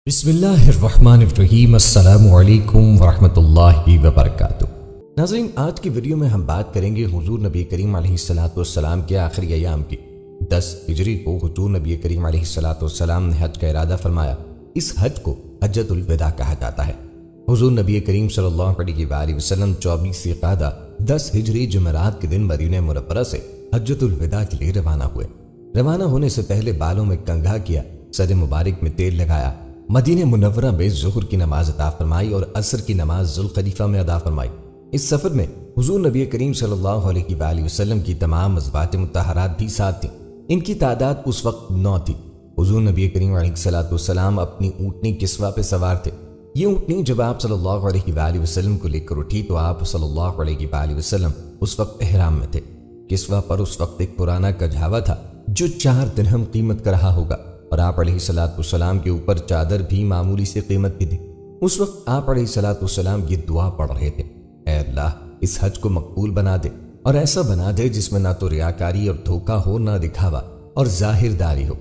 بسم اللہ الرحمن الرحیم۔ السلام علیکم ورحمۃ اللہ وبرکاتہ۔ ناظرین، آج کی ویڈیو میں ہم بات کریں گے حضور نبی کریم علیہ السلام کے آخری ایام کی۔ 10 ہجری کو حضور نبی کریم علیہ السلام نے حج کا ارادہ فرمایا۔ اس حج کو حجۃ الوداع کہا جاتا ہے۔ حضور نبی کریم صلی اللہ علیہ وآلہ وسلم 24 ذوالقعدہ 10 ہجری جمعرات کے دن مدینہ منورہ سے حجۃ الوداع کے لیے روانہ ہوئے۔ روانہ ہونے سے پہلے بالوں میں کنگھا کیا، سر مبارک میں تیل لگایا، مدینہ منورہ میں ظہر کی نماز ادا فرمائی اور عصر کی نماز ذوالخلیفہ میں ادا فرمائی۔ اس سفر میں حضور نبی کریم صلی اللہ علیہ وآلہ وسلم کی تمام ازواج مطہرات بھی ساتھ تھیں۔ ان کی تعداد اس وقت 9 تھی۔ حضور نبی کریم علیہ السلام اپنی اونٹنی کسوہ پہ سوار تھے۔ یہ اونٹنی جب آپ صلی اللہ علیہ وآلہ وسلم کو لے کر اٹھی تو آپ صلی اللہ علیہ وآلہ وسلم اس وقت احرام میں تھے۔ کسوہ پر اس وقت ایک پرانا کجھاوا تھا جو 4 درہم قیمت کا رہا ہوگا، اور آپ علیہ السلام کے اوپر چادر بھی معمولی سے قیمت کی تھی۔ اس وقت آپ علیہ السلام یہ دعا پڑھ رہے تھے: اے اللہ، اس حج کو مقبول بنا دے اور ایسا بنا دے جس میں نہ تو ریاکاری اور دھوکہ ہو، نہ دکھاوا اور ظاہر داری ہو۔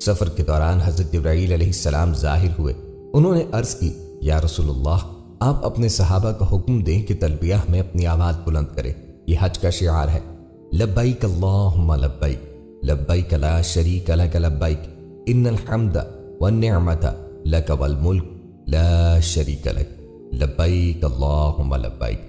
سفر کے دوران حضرت جبرائیل علیہ السلام ظاہر ہوئے۔ انہوں نے عرض کی: یا رسول اللہ، آپ اپنے صحابہ کو حکم دیں کہ تلبیہ میں اپنی آواز بلند کریں۔ یہ حج کا شعار ہے: لبیک اللہم لبیک، لبیک لا شریک لک لبیک، ان الحمد والنعمت لک والملک لا شریک لک، لبیک اللہم لبیک۔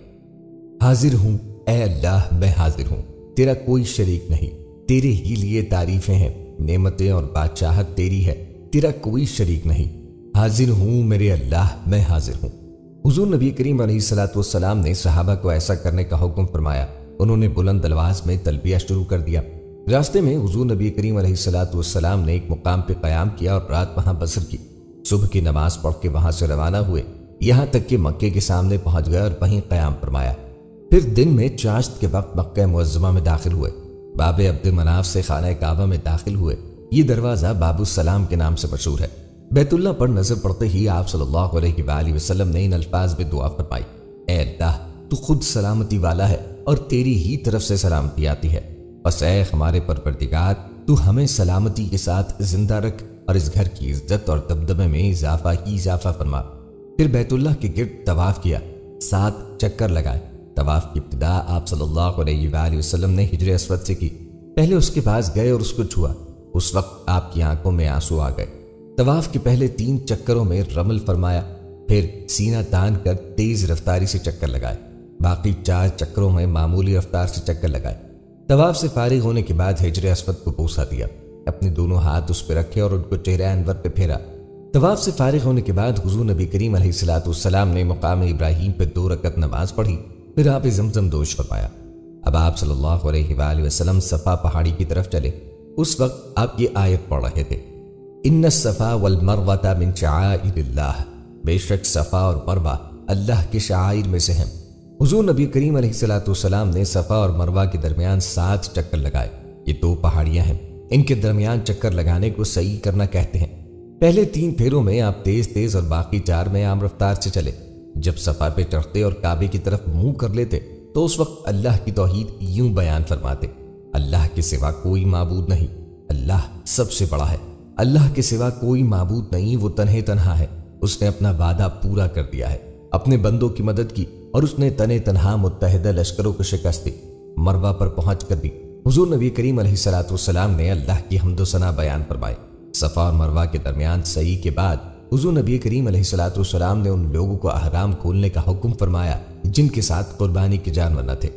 حاضر ہوں اے اللہ، میں حاضر ہوں، تیرا کوئی شریک نہیں، تیرے ہی لیے تعریفیں ہیں، نعمتیں اور بادشاہت تیری ہے، تیرا کوئی شریک نہیں۔ حاضر ہوں میرے اللہ، میں حاضر ہوں۔ حضور نبی کریم علیہ السلام نے صحابہ کو ایسا کرنے کا حکم فرمایا۔ انہوں نے بلند الفاظ میں تلبیہ شروع کر دیا۔ راستے میں حضور نبی کریم علیہ السلام نے ایک مقام پہ قیام کیا اور رات وہاں بسر کی۔ صبح کی نماز پڑھ کے وہاں سے روانہ ہوئے، یہاں تک کہ مکے کے سامنے پہنچ گئے اور وہیں قیام فرمایا۔ پھر دن میں چاشت کے وقت مکہ معظمہ میں داخل ہوئے۔ باب عبد مناف سے خانہ کعبہ میں داخل ہوئے۔ یہ دروازہ باب السلام کے نام سے مشہور ہے۔ بیت اللہ پر نظر پڑتے ہی آپ صلی اللہ علیہ وآلہ وسلم نے ان الفاظ میں دعا فرمائی: اے اللہ، تو خود سلامتی والا ہے اور تیری ہی طرف سے سلامتی آتی ہے، بس اے ہمارے پروردگار، تو ہمیں سلامتی کے ساتھ زندہ رکھ اور اس گھر کی عزت اور دبدبے میں اضافہ ہی اضافہ فرما۔ پھر بیت اللہ کے گرد طواف کیا، 7 چکر لگائے۔ طواف کی ابتدا آپ صلی اللہ علیہ وآلہ وسلم نے حجر اسود سے کی۔ پہلے اس کے پاس گئے اور اس کو چھوا۔ اس وقت آپ کی آنکھوں میں آنسو آ گئے۔ طواف کے پہلے 3 چکروں میں رمل فرمایا، پھر سینہ تان کر تیز رفتاری سے چکر لگائے۔ باقی 4 چکروں میں معمولی رفتار سے چکر لگائے۔ طواف سے فارغ ہونے کے بعد حجر اسود کو بوسہ دیا، اپنے دونوں ہاتھ اس پہ رکھے اور ان کو چہرہ انور پہ پھیرا۔ طواف سے فارغ ہونے کے بعد حضور نبی کریم علیہ السلام نے مقام ابراہیم پہ 2 رکعت نماز پڑھی، پھر آب زمزم دوش فرمایا۔ اب آپ صلی اللہ علیہ وآلہ وسلم صفا پہاڑی کی طرف چلے۔ اس وقت آپ یہ آیت پڑھ رہے تھے: ان الصفا والمروہ من شعائر اللہ، بے شک صفا اور مروہ اللہ کے شعائر میں سے ہیں۔ حضور نبی کریم علیہ السلام نے صفا اور مروہ کے درمیان 7 چکر لگائے۔ یہ 2 پہاڑیاں ہیں، ان کے درمیان چکر لگانے کو صحیح کرنا کہتے ہیں۔ پہلے 3 پھیروں میں آپ تیز تیز اور باقی 4 میں عام رفتار سے چلے۔ جب صفا پہ چڑھتے اور کعبے کی طرف منہ کر لیتے تو اس وقت اللہ کی توحید یوں بیان فرماتے: اللہ کے سوا کوئی معبود نہیں، اللہ سب سے بڑا ہے، اللہ کے سوا کوئی معبود نہیں، وہ تنہا ہے، اس نے اپنا وعدہ پورا کر دیا ہے، اپنے بندوں کی مدد کی اور اس نے تنہا متحدہ لشکروں کو شکست دی۔ مروہ پر پہنچ کر بھی حضور نبی کریم علیہ السلام نے اللہ کی حمد و ثنا بیان فرمائے۔ صفا اور مروہ کے درمیان سعی کے بعد حضور نبی کریم علیہ السلام نے ان لوگوں کو احرام کھولنے کا حکم فرمایا جن کے ساتھ قربانی کے جانور نہ تھے۔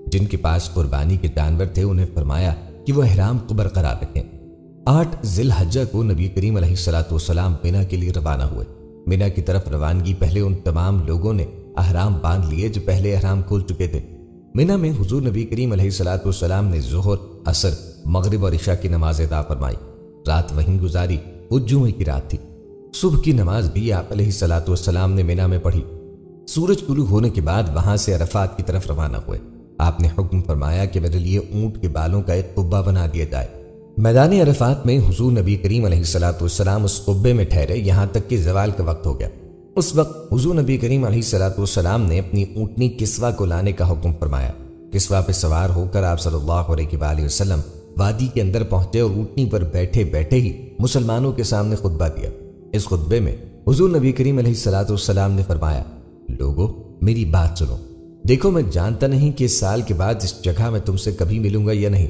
جن کے پاس قربانی کے جانور تھے انہیں فرمایا کہ وہ احرام کو برقرار رکھیں۔ 8 ذی الحجہ کو نبی کریم علیہ السلام مینا کے لیے روانہ ہوئے۔ مینا کی طرف روانگی پہلے ان تمام لوگوں نے احرام باندھ لیے جو پہلے احرام کھول چکے تھے۔ مینا میں حضور نبی کریم علیہ السلام نے ظہر، عصر، مغرب اور عشاء کی نماز ادا فرمائی۔ رات وہیں گزاری، وہ جمعے کی رات تھی۔ صبح کی نماز بھی آپ علیہ السلام نے مینا میں پڑھی۔ سورج طلوع ہونے کے بعد وہاں سے عرفات کی طرف روانہ ہوئے۔ آپ نے حکم فرمایا کہ میرے لیے اونٹ کے بالوں کا ایک قبہ بنا دیا جائے۔ میدان عرفات میں حضور نبی کریم علیہ السلام اس قبے میں ٹھہرے یہاں تک کہ زوال کا وقت ہو گیا۔ اس وقت حضور نبی کریم علیہ السلام نے اپنی اونٹنی کسوہ کو لانے کا حکم فرمایا۔ کسوہ پہ سوار ہو کر آپ صلی اللہ علیہ وآلہ وسلم وادی کے اندر پہنچے اور اونٹنی پر بیٹھے بیٹھے ہی مسلمانوں کے سامنے خطبہ دیا۔ اس خطبے میں حضور نبی کریم علیہ الصلوۃ والسلام نے فرمایا، لوگو میری بات سنو، دیکھو میں جانتا نہیں کہ اس سال کے بعد اس جگہ میں تم سے کبھی ملوں گا یا نہیں۔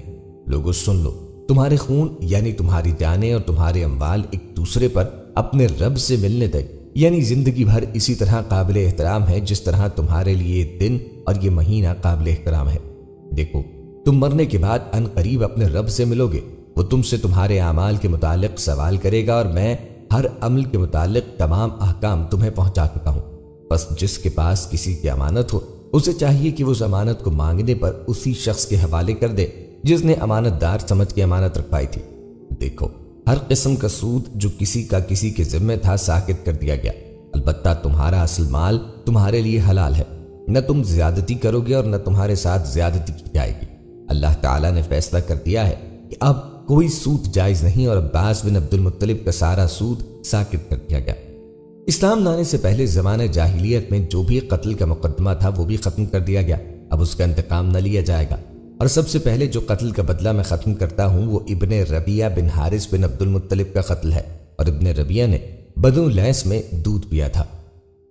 لوگو سن لو، تمہارے خون یعنی تمہاری جانیں اور تمہارے اموال ایک دوسرے پر اپنے رب سے ملنے تک یعنی زندگی بھر اسی طرح قابل احترام ہے جس طرح تمہارے لیے یہ دن اور یہ مہینہ قابل احترام ہے۔ دیکھو تم مرنے کے بعد ان قریب اپنے رب سے ملو گے، وہ تم سے تمہارے اعمال کے متعلق سوال کرے گا اور میں ہر عمل کے متعلق تمام احکام تمہیں پہنچا چکا ہوں۔ بس جس کے پاس کسی کی امانت ہو اسے چاہیے کہ وہ اس امانت کو مانگنے پر اسی شخص کے حوالے کر دے جس نے امانت دار سمجھ کے امانت رکھوائی تھی۔ دیکھو ہر قسم کا سود جو کسی کا کسی کے ذمہ تھا ساکت کر دیا گیا، البتہ تمہارا اصل مال تمہارے لیے حلال ہے، نہ تم زیادتی کرو گے اور نہ تمہارے ساتھ زیادتی کی جائے گی۔ اللہ تعالیٰ نے فیصلہ کر دیا ہے کہ اب کوئی سود جائز نہیں اور عباس بن عبد المطلب کا سارا سود ساکت کر دیا گیا۔ اسلام لانے سے پہلے زمانہ جاہلیت میں جو بھی قتل کا مقدمہ تھا وہ بھی ختم کر دیا گیا، اب اس کا انتقام نہ لیا جائے گا، اور سب سے پہلے جو قتل کا بدلہ میں ختم کرتا ہوں وہ ابن ربیعہ بن حارث بن عبد المطلب کا قتل ہے، اور ابن ربیعہ نے بدو لیس میں دودھ پیا تھا،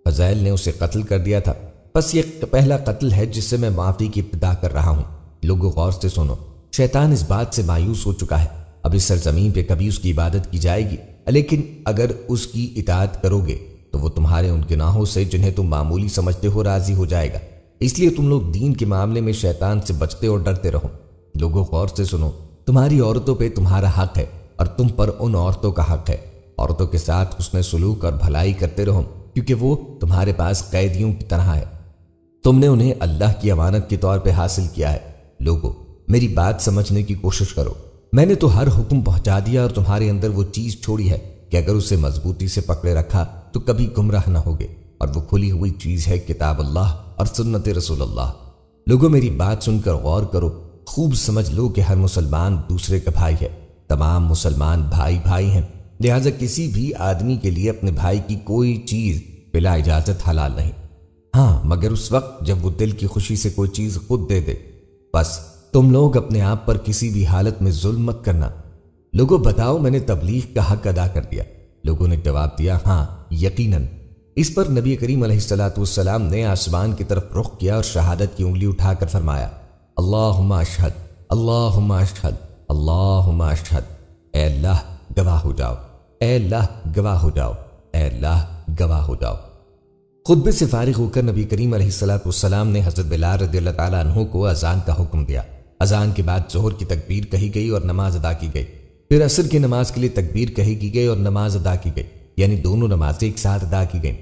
فضائل نے اسے قتل کر دیا تھا، بس یہ پہلا قتل ہے جس سے میں معافی کی ابتدا کر رہا ہوں۔ لوگوں غور سے سنو، شیطان اس بات سے مایوس ہو چکا ہے، اب اس سرزمین پہ کبھی اس کی عبادت کی جائے گی، لیکن اگر اس کی اطاعت کرو گے تو وہ تمہارے ان گناہوں سے جنہیں تم معمولی سمجھتے ہو راضی ہو جائے گا، اس لیے تم لوگ دین کے معاملے میں شیطان سے بچتے اور ڈرتے رہو۔ لوگوں غور سے سنو، تمہاری عورتوں پہ تمہارا حق ہے اور تم پر ان عورتوں کا حق ہے، عورتوں کے ساتھ حسن سلوک اور بھلائی کرتے رہو کیونکہ وہ تمہارے پاس قیدیوں کی طرح ہے، تم نے انہیں اللہ کی امانت کے طور پہ حاصل کیا ہے۔ لوگوں میری بات سمجھنے کی کوشش کرو، میں نے تو ہر حکم پہنچا دیا اور تمہارے اندر وہ چیز چھوڑی ہے کہ اگر اسے مضبوطی سے پکڑے رکھا تو کبھی گمراہ نہ ہوگے، اور وہ کھلی ہوئی چیز ہے کتاب اللہ اور سنت رسول اللہ۔ لوگوں میری بات سن کر غور کرو، خوب سمجھ لو کہ ہر مسلمان دوسرے کا بھائی ہے، تمام مسلمان بھائی بھائی ہیں، لہٰذا کسی بھی آدمی کے لیے اپنے بھائی کی کوئی چیز بلا اجازت حلال نہیں، ہاں مگر اس وقت جب وہ دل کی خوشی سے کوئی چیز خود دے دے۔ بس تم لوگ اپنے آپ پر کسی بھی حالت میں ظلم مت کرنا۔ لوگوں بتاؤ میں نے تبلیغ کا حق ادا کر دیا؟ لوگوں نے جواب دیا ہاں یقیناً۔ اس پر نبی کریم علیہ الصلوۃ والسلام نے آسمان کی طرف رخ کیا اور شہادت کی انگلی اٹھا کر فرمایا، اللہم اشہد اللہم اشہد اللہم اشہد، اے اللہ گواہ ہو جاؤ، اے اللہ گواہ ہو جاؤ، اے اللہ گواہ ہو جاؤ۔ خطبے سے فارغ ہو کر نبی کریم علیہ الصلوۃ والسلام نے حضرت بلال رضی اللہ تعالیٰ عنہ کو اذان کا حکم دیا۔ اذان کے بعد ظہر کی تکبیر کہی گئی اور نماز ادا کی گئی، پھر عصر کی نماز کے لیے تکبیر کہی کی گئی اور نماز ادا کی گئی، یعنی دونوں نمازیں ایک ساتھ ادا کی گئیں۔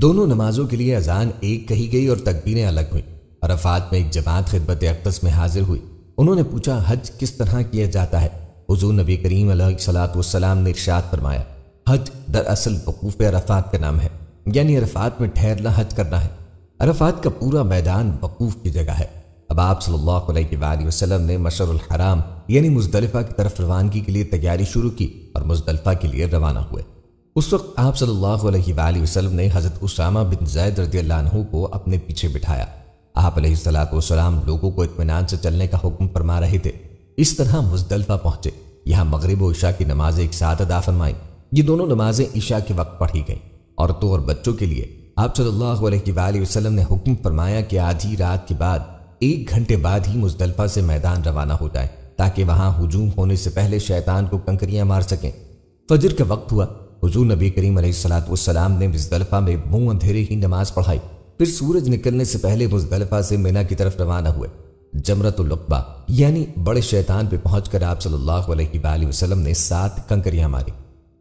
دونوں نمازوں کے لیے اذان ایک کہی گئی اور تکبیریں الگ ہوئیں۔ عرفات میں ایک جماعت خدمت اقدس میں حاضر ہوئی، انہوں نے پوچھا حج کس طرح کیا جاتا ہے؟ حضور نبی کریم علیہ الصلوۃ والسلام نے ارشاد فرمایا، حج دراصل وقوف عرفات کا نام ہے، یعنی عرفات میں ٹھہرنا حج کرنا ہے۔ عرفات کا پورا میدان وقوف کی جگہ ہے۔ اب آپ صلی اللہ علیہ وآلہ وسلم نے مشعر الحرام یعنی مزدلفہ کی طرف روانگی کے لیے تیاری شروع کی اور مزدلفہ کے لیے روانہ ہوئے۔ اس وقت آپ صلی اللہ علیہ وآلہ وسلم نے حضرت اسامہ بن زید رضی اللہ عنہ کو اپنے پیچھے بٹھایا۔ آپ علیہ الصلوۃ والسلام لوگوں کو اطمینان سے چلنے کا حکم فرما رہے تھے۔ اس طرح مزدلفہ پہنچے، یہاں مغرب و عشاء کی نمازیں ایک ساتھ ادا فرمائیں۔ یہ دونوں نمازیں عشاء کے وقت پڑھی گئیں۔ عورتوں اور بچوں کے لیے آپ صلی اللہ علیہ وآلہ وسلم نے حکم فرمایا کہ آدھی رات کے بعد 1 گھنٹے بعد ہی مزدلفہ سے میدان روانہ ہو جائیں تاکہ وہاں ہجوم ہونے سے پہلے شیطان کو کنکریاں مار سکیں۔ فجر کا وقت ہوا، حضور نبی کریم علیہ الصلوۃ والسلام نے مزدلفہ میں منہ اندھیرے ہی نماز پڑھائی، پھر سورج نکلنے سے پہلے مزدلفہ سے مینا کی طرف روانہ ہوئے۔ جمرۃ العقبہ یعنی بڑے شیطان پہ پہنچ کر آپ صلی اللہ علیہ وآلہ وسلم نے 7 کنکریاں ماری۔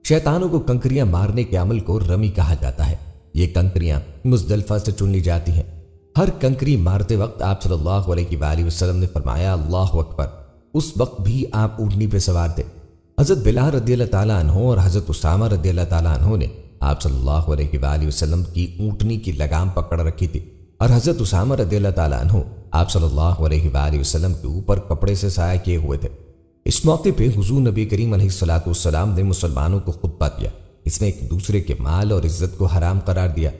شیطانوں کو کنکریاں مارنے کے عمل کو رمی کہا جاتا ہے۔ یہ کنکریاں مزدلفہ سے چن لی جاتی ہیں۔ ہر کنکری مارتے وقت آپ صلی اللہ علیہ وآلہ وسلم نے فرمایا اللہ اکبر۔ اس وقت بھی آپ اونٹنی پہ سوار تھے۔ حضرت بلال رضی اللہ تعالیٰ عنہ اور حضرت اسامہ رضی اللہ تعالیٰ عنہ نے آپ صلی اللہ علیہ وآلہ وسلم کی اونٹنی کی لگام پکڑ رکھی تھی، اور حضرت اسامہ رضی اللہ تعالیٰ عنہ آپ صلی اللہ علیہ وآلہ وسلم کے اوپر کپڑے سے سایہ کیے ہوئے تھے۔ اس موقع پہ حضور نبی کریم علیہ الصلوۃ والسلام نے مسلمانوں کو خطبہ دیا، اس میں ایک دوسرے کے مال اور عزت کو حرام قرار دیا۔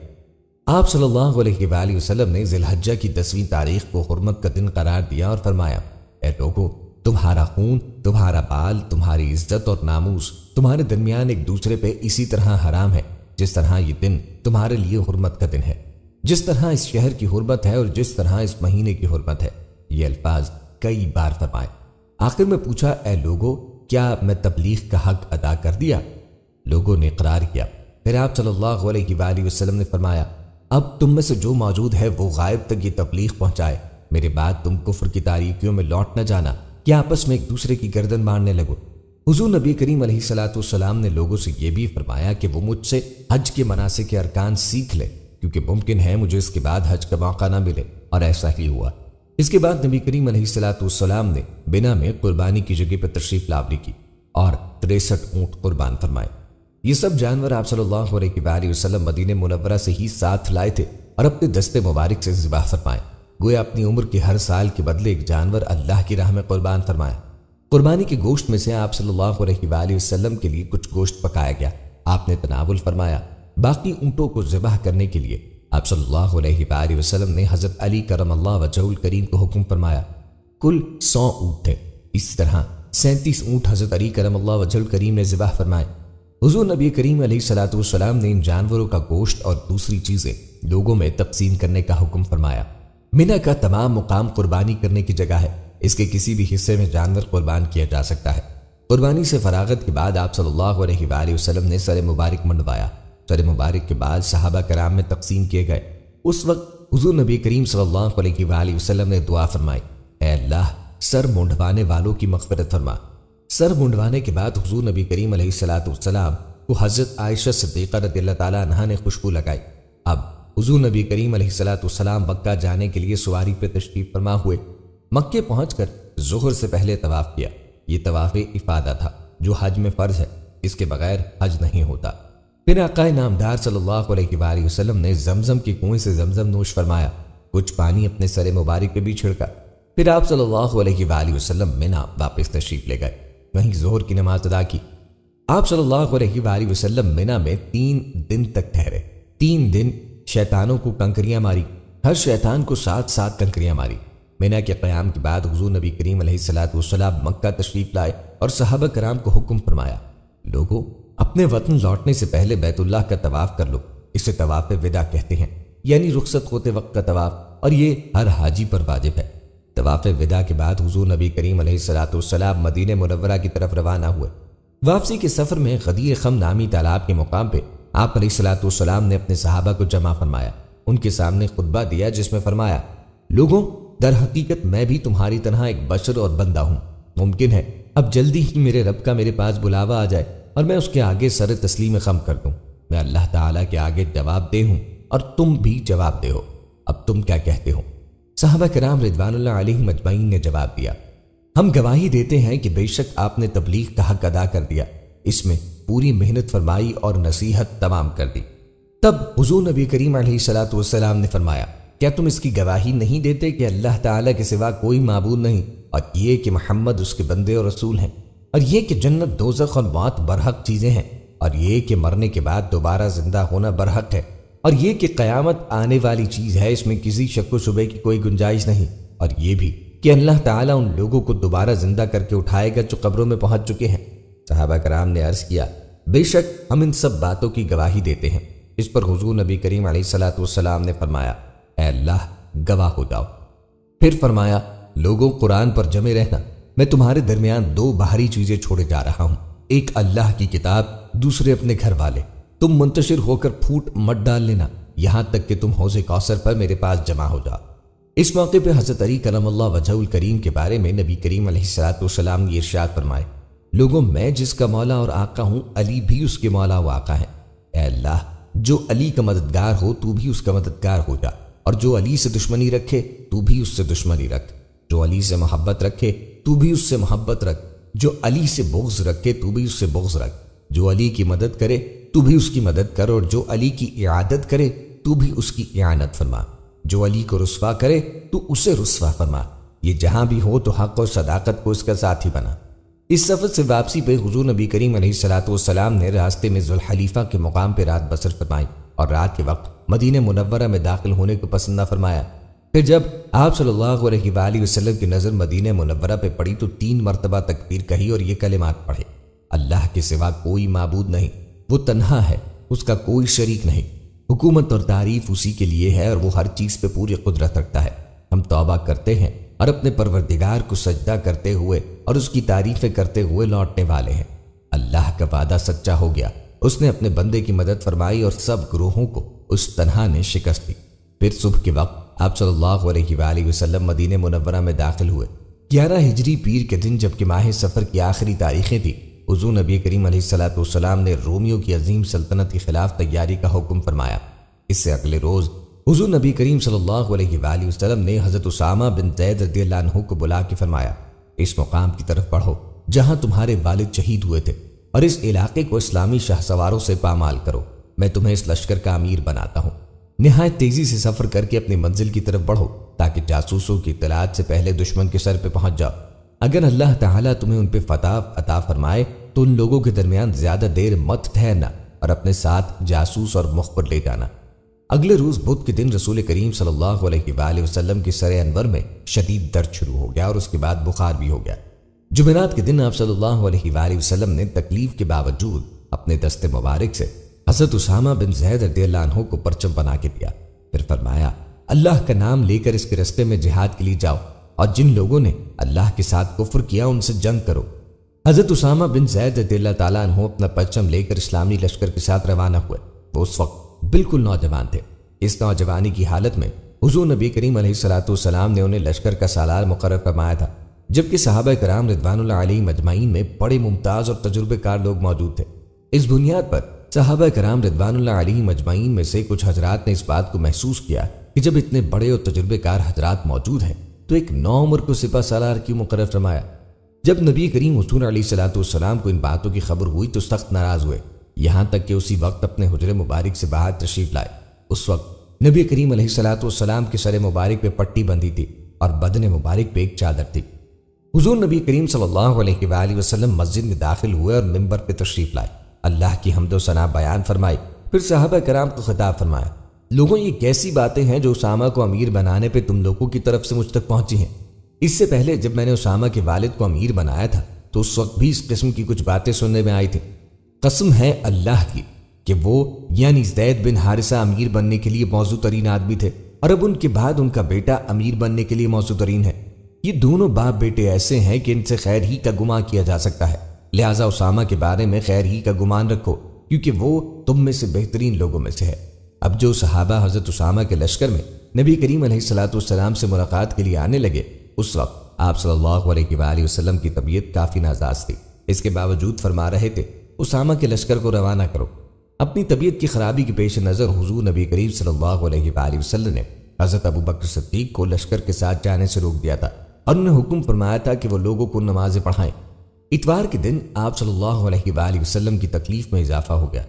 آپ صلی اللہ علیہ وآلہ وسلم نے ذی الحجہ کی 10ویں تاریخ کو حرمت کا دن قرار دیا اور فرمایا، اے لوگو، تمہارا خون، تمہارا بال، تمہاری عزت اور ناموس تمہارے درمیان ایک دوسرے پہ اسی طرح حرام ہے جس طرح یہ دن تمہارے لیے حرمت کا دن ہے، جس طرح اس شہر کی حرمت ہے اور جس طرح اس مہینے کی حرمت ہے۔ یہ الفاظ کئی بار فرمائے۔ آخر میں پوچھا، اے لوگو، کیا میں تبلیغ کا حق ادا کر دیا؟ لوگوں نے اقرار کیا۔ پھر آپ صلی اللہ علیہ وآلہ وسلم نے فرمایا، اب تم میں سے جو موجود ہے وہ غائب تک یہ تبلیغ پہنچائے، میرے بعد تم کفر کی تاریکیوں میں لوٹ نہ جانا کہ آپس میں ایک دوسرے کی گردن مارنے لگو۔ حضور نبی کریم علیہ الصلوۃ والسلام نے لوگوں سے یہ بھی فرمایا کہ وہ مجھ سے حج کے مناسک کے ارکان سیکھ لے، کیونکہ ممکن ہے مجھے اس کے بعد حج کا موقع نہ ملے، اور ایسا ہی ہوا۔ اس کے بعد نبی کریم علیہ الصلوۃ والسلام نے بنا میں قربانی کی جگہ پر تشریف لاوری کی اور 63 اونٹ قربان فرمائے۔ یہ سب جانور آپ صلی اللہ علیہ وآلہ وسلم مدینہ منورہ سے ہی ساتھ لائے تھے اور اپنے دستے مبارک سے ذبح فرمائے، گویا اپنی عمر کے ہر سال کے بدلے ایک جانور اللہ کی راہ میں قربان فرمایا۔ قربانی کے گوشت میں سے آپ صلی اللہ علیہ وآلہ وسلم کے لیے کچھ گوشت پکایا گیا، آپ نے تناول فرمایا۔ باقی اونٹوں کو ذبح کرنے کے لیے آپ صلی اللہ علیہ وآلہ وسلم نے حضرت علی کرم اللہ وجہہ الکریم کو حکم فرمایا۔ کل 100 اونٹ تھے، اسی طرح 37 اونٹ حضرت علی کرم اللہ وجہہ الکریم نے ذبح فرمائے۔ حضور نبی کریم علیہ الصلوۃ والسلام نے ان جانوروں کا گوشت اور دوسری چیزیں لوگوں میں تقسیم کرنے کا حکم فرمایا۔ منی کا تمام مقام قربانی کرنے کی جگہ ہے، اس کے کسی بھی حصے میں جانور قربان کیا جا سکتا ہے۔ قربانی سے فراغت کے بعد آپ صلی اللہ علیہ وآلہ وسلم نے سر مبارک منڈوایا۔ سر مبارک کے بعد صحابہ کرام میں تقسیم کیے گئے۔ اس وقت حضور نبی کریم صلی اللہ علیہ وآلہ وسلم نے دعا فرمائی، اے اللہ، سر منڈوانے والوں کی مغفرت فرما۔ سر منڈوانے کے بعد حضور نبی کریم علیہ الصلوۃ والسلام کو حضرت عائشہ صدیقہ رضی اللہ تعالیٰ عنہا نے خوشبو لگائی۔ اب حضور نبی کریم علیہ الصلوۃ والسلام مکہ جانے کے لیے سواری پہ تشریف فرما ہوئے۔ مکے پہنچ کر ظہر سے پہلے طواف کیا۔ یہ طواف افادہ تھا جو حج میں فرض ہے، اس کے بغیر حج نہیں ہوتا۔ پھر آقا نامدار صلی اللہ علیہ وآلہ وسلم نے زمزم کے کنویں سے زمزم نوش فرمایا، کچھ پانی اپنے سر مبارک پہ بھی چھڑکا۔ پھر آپ صلی اللہ علیہ وآلہ وسلم منی واپس تشریف لے گئے، وہیں ظہر کی نماز ادا کی۔ آپ صلی اللہ علیہ وآلہ وسلم منی میں 3 دن تک ٹھہرے۔ 3 دن شیطانوں کو کنکریاں ماری، ہر شیطان کو 7 کنکریاں ماری۔ منی کے قیام کے بعد حضور نبی کریم علیہ الصلوۃ والسلام مکہ تشریف لائے اور صحابہ کرام کو حکم فرمایا، لوگوں، اپنے وطن لوٹنے سے پہلے بیت اللہ کا طواف کر لو، اسے طواف وداع کہتے ہیں، یعنی رخصت ہوتے وقت کا طواف، اور یہ ہر حاجی پر واجب ہے۔ طواف وداع کے بعد حضور نبی کریم علیہ الصلوۃ والسلام مدینہ منورہ کی طرف روانہ ہوئے۔ واپسی کے سفر میں غدیر خم نامی تالاب کے مقام پہ آپ علیہ الصلوۃ والسلام نے اپنے صحابہ کو جمع فرمایا، ان کے سامنے خطبہ دیا جس میں فرمایا، لوگوں، در حقیقت میں بھی تمہاری طرح ایک بشر اور بندہ ہوں۔ ممکن ہے اب جلدی ہی میرے رب کا میرے پاس بلاوا آ جائے اور میں اس کے آگے سر تسلیم خم کر دوں۔ میں اللہ تعالیٰ کے آگے جواب دہ ہوں اور تم بھی جواب دہ ہو، اب تم کیا کہتے ہو؟ صحابہ کرام رضوان اللہ علیہم اجمعین نے جواب دیا، ہم گواہی دیتے ہیں کہ بے شک آپ نے تبلیغ کا حق ادا کر دیا، اس میں پوری محنت فرمائی اور نصیحت تمام کر دی۔ تب حضور نبی کریم علیہ الصلوۃ والسلام نے فرمایا، کیا تم اس کی گواہی نہیں دیتے کہ اللہ تعالیٰ کے سوا کوئی معبود نہیں، اور یہ کہ محمد اس کے بندے اور رسول ہیں، اور یہ کہ جنت، دوزخ اور موت برحق چیزیں ہیں، اور یہ کہ مرنے کے بعد دوبارہ زندہ ہونا برحق ہے، اور یہ کہ قیامت آنے والی چیز ہے، اس میں کسی شک و شبے کی کوئی گنجائش نہیں، اور یہ بھی کہ اللہ تعالیٰ ان لوگوں کو دوبارہ زندہ کر کے اٹھائے گا جو قبروں میں پہنچ چکے ہیں۔ صحابہ کرام نے عرض کیا، بے شک ہم ان سب باتوں کی گواہی دیتے ہیں۔ اس پر حضور نبی کریم علیہ الصلوۃ والسلام نے فرمایا، اے اللہ، گواہ ہو جاؤ۔ پھر فرمایا، لوگوں، قرآن پر جمے رہنا، میں تمہارے درمیان 2 باہری چیزیں چھوڑے جا رہا ہوں، ایک اللہ کی کتاب، دوسرے اپنے گھر والے۔ تم منتشر ہو کر پھوٹ مت ڈال لینا یہاں تک کہ تم حوض کوثر پر میرے پاس جمع ہو جاؤ۔ اس موقع پہ حضرت علی کرم اللہ وجہہ الکریم کے بارے میں نبی کریم علیہ الصلوۃ والسلام نے ارشاد فرمائے، لوگوں، میں جس کا مولا اور آقا ہوں، علی بھی اس کے مولا و آقا ہے۔ اے اللہ، جو علی کا مددگار ہو تو بھی اس کا مددگار ہو جا، اور جو علی سے دشمنی رکھے تو بھی اس سے دشمنی رکھ، جو علی سے محبت رکھے تو بھی اس سے محبت رکھ، جو علی سے بغض رکھے تو بھی اس سے بغض رکھ، جو علی کی مدد کرے تو بھی اس کی مدد کر، اور جو علی کی اعادت کرے تو بھی اس کی اعانت فرما، جو علی کو رسوا کرے تو اسے رسوا فرما، یہ جہاں بھی ہو تو حق اور صداقت کو اس کا ساتھی بنا۔ اس سفر سے واپسی پہ حضور نبی کریم علیہ الصلوۃ والسلام نے راستے میں ذوالحلیفہ کے مقام پہ رات بسر فرمائی، اور رات کے وقت مدینہ منورہ میں داخل ہونے کو پسند نہ فرمایا۔ پھر جب آپ صلی اللہ علیہ وآلہ وسلم کی نظر مدینہ منورہ پہ پڑی تو 3 مرتبہ تکبیر کہی اور یہ کلمات پڑھے، اللہ کے سوا کوئی معبود نہیں، وہ تنہا ہے، اس کا کوئی شریک نہیں۔ حکومت اور تعریف اسی کے لیے ہے اور وہ ہر چیز پہ پوری قدرت رکھتا ہے۔ ہم توبہ کرتے ہیں اور اپنے پروردگار کو سجدہ کرتے ہوئے اور اس کی تعریفیں کرتے ہوئے لوٹنے والے ہیں۔ اللہ کا وعدہ سچا ہو گیا، اس نے اپنے بندے کی مدد فرمائی اور سب گروہوں کو اس تنہا نے شکست دی۔ پھر صبح کے وقت آپ صلی اللہ علیہ وآلہ وسلم مدینہ منورہ میں داخل ہوئے۔ 11 ہجری پیر کے دن جبکہ ماہ سفر کی آخری تاریخیں تھیں، حضور نبی کریم علیہ السلام نے رومیوں کی عظیم سلطنت کے خلاف تیاری کا حکم فرمایا۔ اس سے اگلے روز حضور نبی کریم صلی اللہ علیہ وآلہ وسلم نے حضرت اسامہ بن زید رضی اللہ عنہ کو بلا کے فرمایا، اس مقام کی طرف بڑھو جہاں تمہارے والد شہید ہوئے تھے، اور اس علاقے کو اسلامی شاہ سواروں سے پامال کرو، میں تمہیں اس لشکر کا امیر بناتا ہوں۔ نہایت تیزی سے سفر کر کے اپنی منزل کی طرف بڑھو تاکہ جاسوسوں کی اطلاعات سے پہلے دشمن کے سر پہ پہنچ جاؤ۔ اگر اللہ تعالیٰ تمہیں ان پہ فتح عطا فرمائے تو ان لوگوں کے درمیان زیادہ دیر مت ٹھہرنا اور اپنے ساتھ جاسوس اور مخبر لے جانا۔ اگلے روز بدھ کے دن رسول کریم صلی اللہ علیہ وآلہ وسلم کے سر انور میں شدید درد شروع ہو گیا اور اس کے بعد بخار بھی ہو گیا۔ جمعرات کے دن آپ صلی اللہ علیہ وآلہ وسلم نے تکلیف کے باوجود اپنے دست مبارک سے حضرت اسامہ بن زید رضی اللہ عنہ کو پرچم بنا کے دیا۔ پھر فرمایا، اللہ کا نام لے کر اس کے رستے میں جہاد کے لیے جاؤ، اور جن لوگوں نے اللہ کے ساتھ کفر کیا ان سے جنگ کرو۔ حضرت اسامہ بن زید رضی اللہ تعالیٰ عنہ اپنا پرچم لے کر اسلامی لشکر کے ساتھ روانہ ہوئے۔ وہ اس وقت بالکل نوجوان تھے۔ اس نوجوانی کی حالت میں حضور نبی کریم علیہ السلام نے انہیں لشکر کا سالار مقرر فرمایا تھا، جبکہ صحابہ کرام رضوان اللہ علیہم اجمعین میں بڑے ممتاز اور تجربے کار لوگ موجود تھے۔ اس بنیاد پر صحابہ کرام رضوان اللہ علیہم اجمعین میں سے کچھ حضرات نے اس بات کو محسوس کیا کہ جب اتنے بڑے اور تجربے کار حضرات موجود ہیں تو ایک نوعمر کو سپہ سالار کیوں مقرر فرمایا؟ جب نبی کریم حضور علیہ السلام کو ان باتوں کی خبر ہوئی تو سخت ناراض ہوئے، یہاں تک کہ اسی وقت اپنے حجرے مبارک سے باہر تشریف لائے۔ اس وقت نبی کریم علیہ السلام کے سر مبارک پہ پٹی بندھی تھی اور بدن مبارک پہ ایک چادر تھی۔ حضور نبی کریم صلی اللہ علیہ وآلہ وسلم مسجد میں داخل ہوئے اور منبر پہ تشریف لائے، اللہ کی حمد و ثنا بیان فرمائی، پھر صحابہ کرام کو خطاب فرمایا، لوگوں یہ کیسی باتیں ہیں جو اسامہ کو امیر بنانے پہ تم لوگوں کی طرف سے مجھ تک پہنچی ہیں؟ اس سے پہلے جب میں نے اسامہ کے والد کو امیر بنایا تھا تو اس وقت بھی اس قسم کی کچھ باتیں سننے میں آئی تھی۔ قسم ہے اللہ کی کہ وہ یعنی زید بن حارثہ امیر بننے کے لیے موزوں ترین آدمی تھے، اور اب ان کے بعد ان کا بیٹا امیر بننے کے لیے موزوں ترین ہے۔ یہ دونوں باپ بیٹے ایسے ہیں کہ ان سے خیر ہی کا گمان کیا جا سکتا ہے، لہٰذا اسامہ کے بارے میں خیر ہی کا گمان رکھو کیونکہ وہ تم میں سے بہترین لوگوں میں سے ہے۔ اب جو صحابہ حضرت اسامہ کے لشکر میں نبی کریم علیہ السلام سے ملاقات کے لیے آنے لگے، اس وقت آپ صلی اللہ علیہ وآلہ وسلم کی طبیعت کافی نازاز تھی۔ اس کے باوجود فرما رہے تھے، اسامہ کے لشکر کو روانہ کرو۔ اپنی طبیعت کی خرابی کے پیش نظر حضور نبی کریم صلی اللہ علیہ وآلہ وسلم نے حضرت ابوبکر صدیق کو لشکر کے ساتھ جانے سے روک دیا تھا اور انہیں حکم فرمایا تھا کہ وہ لوگوں کو نمازیں پڑھائیں۔ اتوار کے دن آپ صلی اللہ علیہ وآلہ وسلم کی تکلیف میں اضافہ ہو گیا۔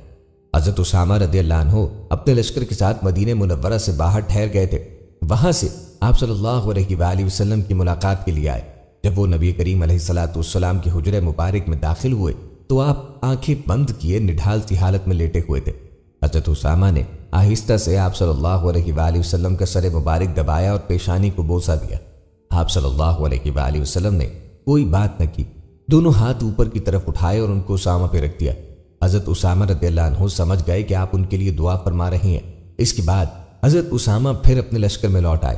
حضرت اسامہ رضی اللہ عنہ اپنے لشکر کے ساتھ مدینہ منورہ سے باہر ٹھہر گئے تھے۔ وہاں سے آپ صلی اللہ علیہ وآلہ وسلم کی ملاقات کے لیے آئے۔ جب وہ نبی کریم علیہ السلام کے حجرے مبارک میں داخل ہوئے تو آپ آنکھیں بند کیے نڈھال سی حالت میں لیٹے ہوئے تھے۔ حضرت اسامہ نے آہستہ سے آپ صلی اللہ علیہ وآلہ وسلم کا سر مبارک دبایا اور پیشانی کو بوسہ دیا۔ آپ صلی اللہ علیہ وآلہ وسلم نے کوئی بات نہ کی، دونوں ہاتھ اوپر کی طرف اٹھائے اور ان کو اسامہ پہ رکھ دیا۔ حضرت اسامہ رضی اللہ عنہ سمجھ گئے کہ آپ ان کے لیے دعا فرما رہے ہیں۔ اس کے بعد حضرت اسامہ پھر اپنے لشکر میں لوٹ آئے۔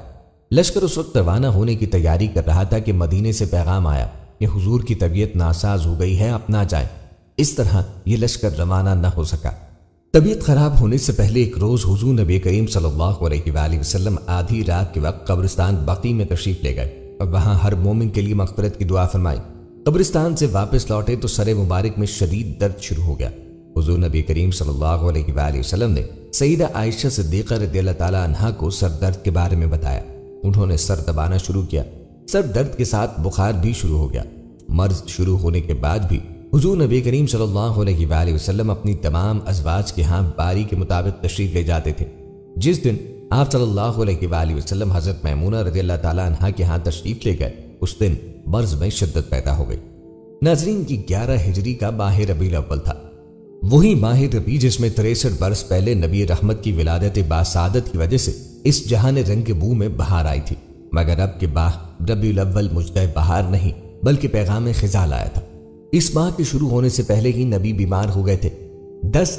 لشکر اس وقت روانہ ہونے کی تیاری کر رہا تھا کہ مدینے سے پیغام آیا کہ حضور کی طبیعت ناساز ہو گئی ہے، اب نہ جائیں۔ اس طرح یہ لشکر روانہ نہ ہو سکا۔ طبیعت خراب ہونے سے پہلے ایک روز حضور نبی کریم صلی اللہ علیہ وآلہ وسلم آدھی رات کے وقت قبرستان بقیع میں تشریف لے گئے اور وہاں ہر مومن کے لیے مغفرت کی دعا فرمائی۔ قبرستان سے واپس لوٹے تو سر مبارک میں شدید درد شروع ہو گیا۔ حضور نبی کریم صلی اللہ علیہ وآلہ وسلم نے سیدہ عائشہ صدیقہ رضی اللہ تعالیٰ عنہا کو سر درد کے بارے میں بتایا۔ انہوں نے سر دبانا شروع کیا۔ سر درد کے ساتھ بخار بھی شروع ہو گیا۔ مرض شروع ہونے کے بعد بھی حضور نبی کریم صلی اللہ علیہ وآلہ وسلم اپنی تمام ازواج کے ہاں باری کے مطابق تشریف لے جاتے تھے۔ جس دن آپ صلی اللہ علیہ وآلہ وسلم حضرت میمونہ رضی اللہ تعالیٰ عنہا کے ہاں تشریف لے گئے، اس دن مرض میں شدت پیدا ہو گئی۔ ناظرین، کی 11 ہجری کا ماہ ربیع الاول تھا، وہی ماہ ربیع جس میں 63 برس پہلے نبی رحمت کی ولادت باسعادت کی وجہ سے اس جہان رنگ بو میں بہار آئی تھی، مگر اب کے ماہ ربیع الاول مجدہ بہار نہیں بلکہ پیغام خزال آیا تھا۔ اس ماہ کے شروع ہونے سے پہلے ہی نبی بیمار ہو گئے تھے۔ 10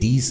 30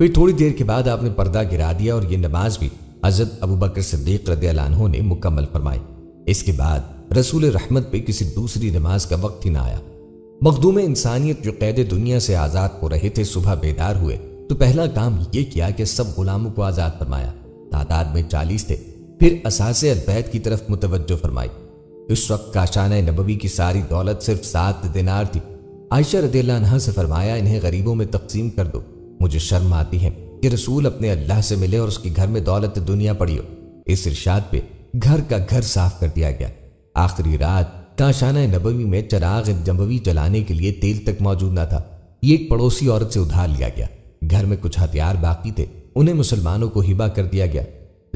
پھر تھوڑی دیر کے بعد آپ نے پردہ گرا دیا اور یہ نماز بھی حضرت ابوبکر صدیق رضی اللہ عنہ نے مکمل فرمائی۔ اس کے بعد رسول رحمت پہ کسی دوسری نماز کا وقت ہی نہ آیا۔ مخدوم انسانیت جو قید دنیا سے آزاد ہو رہے تھے صبح بیدار ہوئے تو پہلا کام یہ کیا کہ سب غلاموں کو آزاد فرمایا۔ تعداد میں 40 تھے۔ پھر اساس البیت کی طرف متوجہ فرمائی۔ اس وقت کاشانہ نبوی کی ساری دولت صرف 7 دینار تھی۔ عائشہ رضی اللہ عنہا سے فرمایا انہیں غریبوں میں تقسیم کر دو، مجھے شرم آتی ہے کہ رسول اپنے اللہ سے ملے اور اس کے گھر میں دولت دنیا پڑی ہو۔ اس ارشاد پہ گھر کا گھر صاف کر دیا گیا۔ آخری رات کاشانہ نبوی میں چراغ نبوی جلانے کے لیے تیل تک موجود نہ تھا۔ یہ ایک پڑوسی عورت سے ادھار لیا گیا۔ گھر میں کچھ ہتھیار باقی تھے، انہیں مسلمانوں کو ہبہ کر دیا گیا۔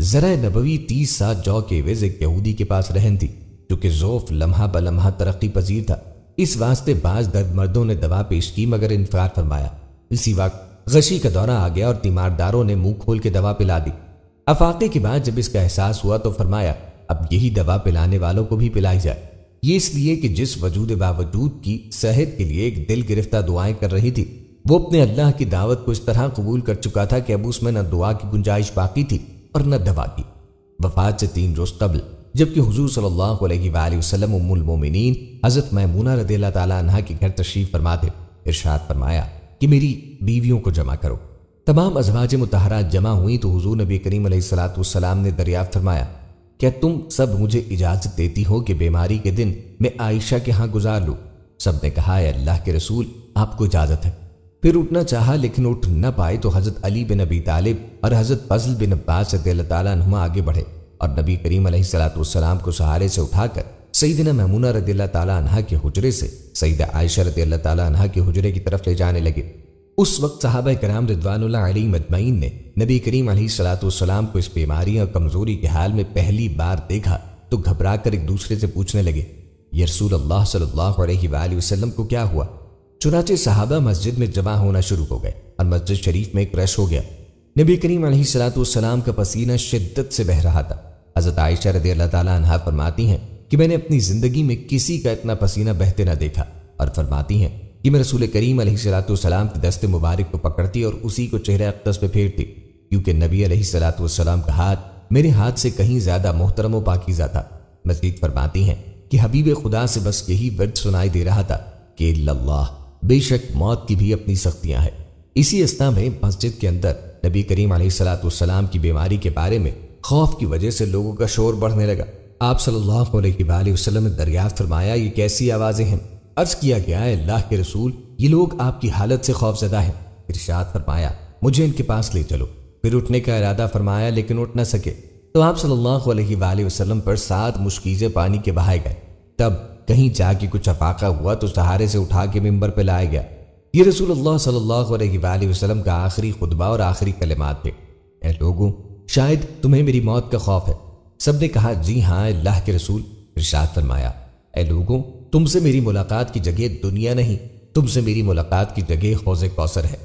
زرع نبوی 30 سال جو کے عوض ایک یہودی کے پاس رہن تھی جو کہ ذوف لمحہ بلمحہ ترقی پذیر تھا۔ اس واسطے بعض درد مردوں نے دوا پیش کی مگر انفراد فرمایا۔ اسی وقت غشی کا دورہ آ گیا اور تیمارداروں نے منہ کھول کے دوا پلا دی۔ افاقے کے بعد جب اس کا احساس ہوا تو فرمایا اب یہی دوا پلانے والوں کو بھی پلائی جائے۔ یہ اس لیے کہ جس وجود باوجود کی صحت کے لیے ایک دل گرفتہ دعائیں کر رہی تھی وہ اپنے اللہ کی دعوت کو اس طرح قبول کر چکا تھا کہ اب اس میں نہ دعا کی گنجائش باقی تھی اور نہ دوا کی۔ وفات سے 3 روز قبل جبکہ حضور صلی اللہ علیہ وآلہ وسلم ام المومنین حضرت میمونہ رضی اللہ تعالی عنہا کے گھر تشریف فرما تھے، ارشاد فرمایا کہ میری بیویوں کو جمع کرو۔ تمام ازواج مطہرات جمع ہوئی تو حضور نبی کریم علیہ الصلوۃ والسلام نے دریافت فرمایا کیا تم سب مجھے اجازت دیتی ہو کہ بیماری کے دن میں عائشہ کے ہاں گزار لوں؟ سب نے کہا اے اللہ کے رسول آپ کو اجازت ہے۔ پھر اٹھنا چاہا لیکن اٹھ نہ پائے تو حضرت علی بن ابی طالب اور حضرت فضل بن عباس رضی اللہ تعالیٰ عنہما آگے بڑھے اور نبی کریم علیہ الصلوۃ والسلام کو سہارے سے اٹھا کر سیدنا میمونہ رضی اللہ تعالیٰ عنہا کے حجرے سے سیدہ عائشہ رضی اللہ تعالیٰ عنہا کے حجرے کی طرف لے جانے لگے۔ اس وقت صحابہ کرام رضوان اللہ علیہم اجمعین نے نبی کریم علیہ الصلوۃ والسلام کو اس بیماری اور کمزوری کے حال میں پہلی بار دیکھا تو گھبرا کر ایک دوسرے سے پوچھنے لگے یا رسول اللہ صلی اللہ علیہ وآلہ وسلم کو کیا ہوا؟ چنانچہ صحابہ مسجد میں جمع ہونا شروع ہو گئے اور مسجد شریف میں ایک رش ہو گیا۔ نبی کریم علیہ الصلوۃ والسلام کا پسینہ شدت سے بہہ رہا تھا۔ حضرت عائشہ رضی اللہ تعالیٰ عنہا فرماتی ہیں کہ میں نے اپنی زندگی میں کسی کا اتنا پسینہ بہتے نہ دیکھا، اور فرماتی ہیں کہ میں رسول کریم علیہ الصلوۃ والسلام کی دست مبارک کو پکڑتی اور اسی کو چہرہ اقدس پہ پھیرتی، کیونکہ نبی علیہ الصلوۃ والسلام کا ہاتھ میرے ہاتھ سے کہیں زیادہ محترم و پاکیزہ تھا۔ مزید فرماتی ہیں کہ حبیب خدا سے بس یہی ورد سنائی دے رہا تھا کہ اللہ بے شک موت کی بھی اپنی سختیاں ہیں۔ اسی اثنا میں مسجد کے اندر نبی کریم علیہ الصلوۃ والسلام کی بیماری کے بارے میں خوف کی وجہ سے لوگوں کا شور بڑھنے لگا۔ آپ صلی اللہ علیہ وآلہ وسلم نے دریافت فرمایا یہ کیسی آوازیں ہیں؟ عرض کیا گیا ہے اللہ کے رسول یہ لوگ آپ کی حالت سے خوف زدہ ہیں۔ ارشاد فرمایا مجھے ان کے پاس لے چلو۔ پھر اٹھنے کا ارادہ فرمایا لیکن اٹھ نہ سکے تو آپ صلی اللہ علیہ وآلہ وسلم پر 7 مشکیزیں پانی کے بہائے گئے۔ تب کہیں جا کے کچھ افاقہ ہوا تو سہارے سے اٹھا کے ممبر پہ لایا گیا۔ یہ رسول اللہ صلی اللہ علیہ وآلہ وسلم کا آخری خطبہ اور آخری کلمات تھے۔ اے لوگوں شاید تمہیں میری موت کا خوف ہے۔ سب نے کہا جی ہاں اللہ کے رسول۔ ارشاد فرمایا اے لوگوں تم سے میری ملاقات کی جگہ دنیا نہیں، تم سے میری ملاقات کی جگہ حوض کوثر ہے۔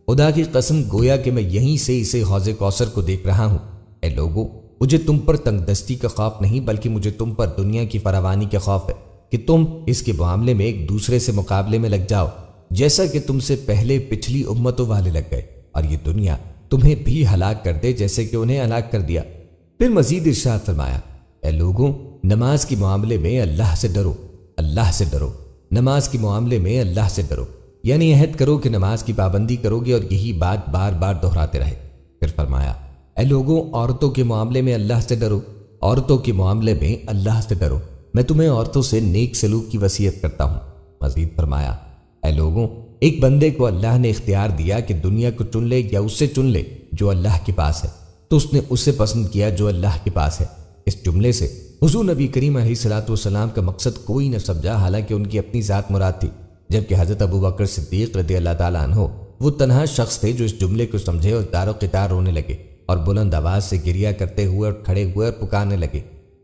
خدا کی قسم گویا کہ میں یہیں سے اسے حوض کوثر کو دیکھ رہا ہوں۔ اے لوگوں مجھے تم پر تنگ دستی کا خوف نہیں بلکہ مجھے تم پر دنیا کی فراوانی کا خوف ہے کہ تم اس کے معاملے میں ایک دوسرے سے مقابلے میں لگ جاؤ جیسا کہ تم سے پہلے پچھلی امتوں والے لگ گئے اور یہ دنیا تمہیں بھی ہلاک کر دے جیسے کہ انہیں ہلاک کر دیا۔ پھر مزید ارشاد فرمایا اے لوگوں نماز کے معاملے میں اللہ سے ڈرو، اللہ سے ڈرو، نماز کے معاملے میں اللہ سے ڈرو، یعنی عہد کرو کہ نماز کی پابندی کرو گے اور یہی بات بار بار دہراتے رہے۔ پھر فرمایا اے لوگوں عورتوں کے معاملے میں اللہ سے ڈرو، عورتوں کے معاملے میں اللہ سے ڈرو، میں تمہیں عورتوں سے نیک سلوک کی وصیت کرتا ہوں۔ مزید فرمایا اے لوگوں ایک بندے کو اللہ نے اختیار دیا کہ دنیا کو چن لے یا اس سے چن لے جو اللہ کے پاس ہے، تو اس نے اسے پسند کیا جو اللہ کے پاس ہے۔ اس جملے سے حضور نبی کریم علیہ الصلوۃ والسلام کا مقصد کوئی نہ سمجھا، حالانکہ ان کی اپنی ذات مراد تھی، جبکہ حضرت ابوبکر صدیق رضی اللہ تعالیٰ عنہ وہ تنہا شخص تھے جو اس جملے کو سمجھے اور دار و قطار رونے لگے اور بلند آواز سے گریہ کرتے ہوئے اور کھڑے ہوئے اور پکارنے لگے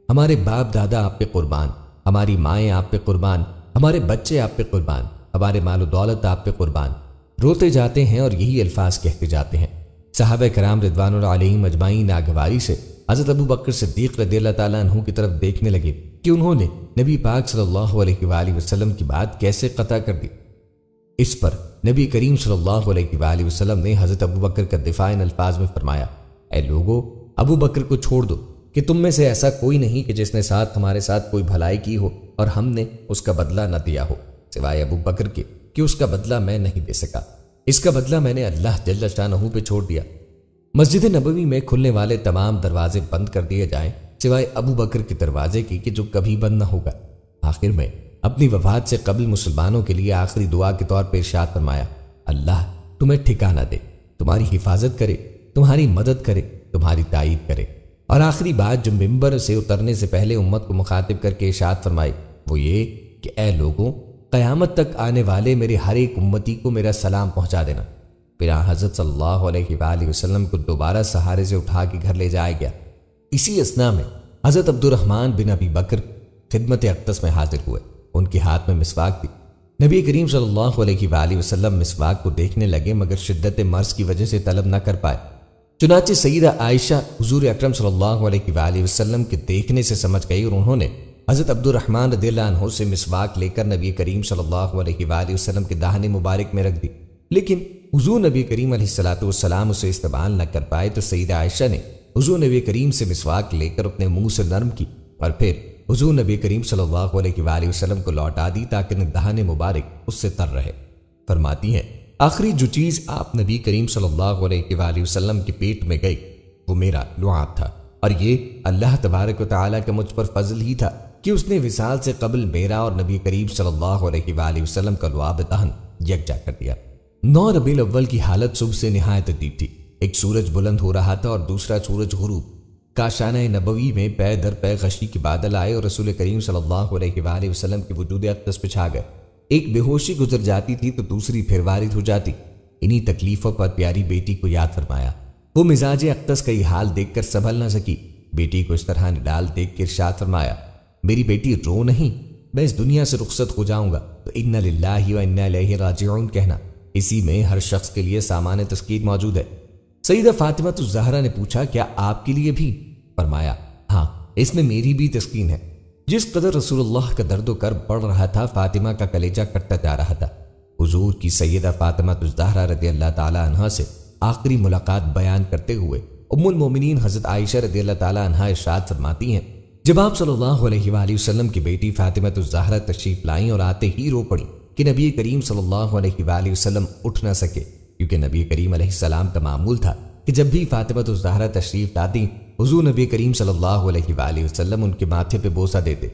ہمارے باپ دادا آپ پہ قربان، ہماری مائیں آپ پہ قربان، ہمارے بچے آپ پہ قربان، ہمارے مال و دولت آپ پہ قربان۔ روتے جاتے ہیں اور یہی الفاظ کہتے جاتے ہیں۔ صحابہ کرام رضوان اللہ علیہم اجمعین ناگواری سے حضرت ابوبکر صدیق رضی اللہ تعالیٰ عنہ کی طرف دیکھنے لگے کہ انہوں نے نبی پاک صلی اللہ علیہ وآلہ وسلم کی بات کیسے قطع کر دی۔ اس پر نبی کریم صلی اللہ علیہ وآلہ وسلم نے حضرت ابو بکر کا دفاع ان الفاظ میں فرمایا، اے لوگو، ابو بکر کو چھوڑ دو کہ تم میں سے ایسا کوئی نہیں کہ جس نے ہمارے ساتھ کوئی بھلائی کی ہو اور ہم نے اس کا بدلہ نہ دیا ہو، سوائے ابو بکر کے کہ اس کا بدلہ میں نہیں دے سکا۔ اس کا بدلہ میں نے اللہ جل شانہ پہ چھوڑ دیا۔ مسجد نبوی میں کھلنے والے تمام دروازے بند کر دیے جائیں سوائے ابو بکر کے دروازے کی کہ جو کبھی بند نہ ہوگا۔ آخر میں اپنی وفات سے قبل مسلمانوں کے لیے آخری دعا کے طور پر ارشاد فرمایا، اللہ تمہیں ٹھکانہ دے، تمہاری حفاظت کرے، تمہاری مدد کرے، تمہاری تائید کرے۔ اور آخری بات جو ممبر سے اترنے سے پہلے امت کو مخاطب کر کے ارشاد فرمائی وہ یہ کہ اے لوگوں، قیامت تک آنے والے میرے ہر ایک امتی کو میرا سلام پہنچا دینا۔ پھر حضرت صلی اللہ علیہ وآلہ وسلم کو دوبارہ سہارے سے اٹھا کے گھر لے جایا گیا۔ اسی اثناء میں حضرت عبد الرحمن بن ابی بکر خدمت اقدس میں حاضر ہوئے۔ ان کے ہاتھ میں مسواک تھی۔ نبی کریم صلی اللہ علیہ وآلہ وسلم مسواک کو دیکھنے لگے مگر شدت مرض کی وجہ سے طلب نہ کر پائے۔ چنانچہ سیدہ عائشہ حضور اکرم صلی اللہ علیہ وآلہ وسلم کے دیکھنے سے سمجھ گئی اور انہوں نے حضرت عبد الرحمن رضی اللہ عنہ سے مسواک لے کر نبی کریم صلی اللہ علیہ وآلہ وسلم کے داہنے مبارک میں رکھ دی، لیکن حضور نبی کریم علیہ السلام اسے استعمال نہ کر پائے تو سیدہ عائشہ نے حضور نبی کریم سے مسواک لے کر اپنے منہ سے نرم کی اور پھر حضور نبی کریم صلی اللہ علیہ وآلہ وسلم کو لوٹا دی تاکہ دہنے مبارک اس سے تر رہے۔ فرماتی ہیں آخری جو چیز آپ نبی کریم صلی اللہ علیہ وآلہ وسلم کے پیٹ میں گئی وہ میرا لعاب تھا، اور یہ اللہ تبارک و تعالیٰ کا مجھ پر فضل ہی تھا کہ اس نے وصال سے قبل میرا اور نبی کریم صلی اللہ علیہ وآلہ وسلم کا لعاب دہن یکجا کر دیا۔ 9 ربیع الاول کی حالت صبح سے نہایت عجیب تھی۔ ایک سورج بلند ہو رہا تھا اور دوسرا سورج غروب۔ کاشانہ نبوی میں پے در پے غشی کے بادل آئے اور رسول کریم صلی اللہ علیہ وآلہ وسلم کے وجود اقدس پہ چھا گئے۔ ایک بے ہوشی گزر جاتی تھی تو دوسری پھر وارد ہو جاتی۔ انہی تکلیفوں پر پیاری بیٹی کو یاد فرمایا۔ وہ مزاج اقدس کا یہ حال دیکھ کر سنبھل نہ سکی۔ بیٹی کو اس طرح نڈال دیکھ کر ارشاد فرمایا، میری بیٹی رو نہیں، میں اس دنیا سے رخصت ہو جاؤں گا تو انا للہ و انا الیہ راجعون کہنا، اسی میں ہر شخص کے لیے سامان تسکین موجود ہے۔ سیدہ فاطمہ الزہرا نے پوچھا کیا آپ کے لیے بھی؟ فرمایا ہاں، اس میں میری بھی تسکین ہے۔ جس قدر رسول اللہ کا درد و کرب بڑھ رہا تھا فاطمہ کا کلیجہ کٹتا جا رہا تھا۔ حضور کی سیدہ فاطمہ الزہرا رضی اللہ تعالی عنہا سے آخری ملاقات بیان کرتے ہوئے ام المومنین حضرت عائشہ رضی اللہ تعالی عنہا ارشاد فرماتی ہیں، جب آپ صلی اللہ علیہ وآلہ وسلم کی بیٹی فاطمہ الزہرا تشریف لائیں اور آتے ہی رو پڑی کہ نبی کریم صلی اللہ علیہ وآلہ وسلم اٹھ نہ سکے، کیونکہ نبی کریم علیہ السلام کا معمول تھا کہ جب بھی فاطمہ الزہرا تشریف لاتی حضور نبی کریم صلی اللہ علیہ وآلہ وسلم ان کے ماتھے پہ بوسہ دیتے۔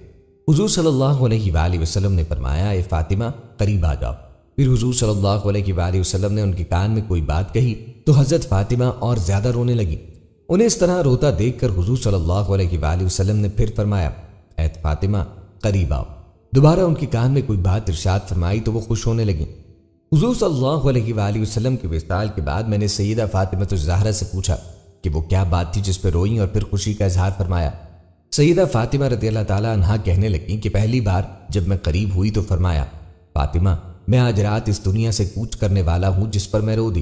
حضور صلی اللہ علیہ وآلہ وسلم نے فرمایا، اے فاطمہ قریب آ جاؤ۔ پھر حضور صلی اللہ علیہ وآلہ وسلم نے ان کے کان میں کوئی بات کہی تو حضرت فاطمہ اور زیادہ رونے لگی۔ انہیں اس طرح روتا دیکھ کر حضور صلی اللہ علیہ وآلہ وسلم نے پھر فرمایا، اے فاطمہ قریب آؤ۔ دوبارہ ان کے کان میں کوئی بات ارشاد فرمائی تو وہ خوش ہونے لگیں۔ حضور صلی اللہ علیہ وآلہ وسلم کے وصال کے بعد میں نے سیدہ فاطمہ الزہرا سے پوچھا کہ وہ کیا بات تھی جس پہ روئیں اور پھر خوشی کا اظہار فرمایا۔ سیدہ فاطمہ رضی اللہ تعالی عنہا کہنے لگیں کہ پہلی بار جب میں قریب ہوئی تو فرمایا، فاطمہ میں آج رات اس دنیا سے کوچ کرنے والا ہوں جس پر میں رو دی۔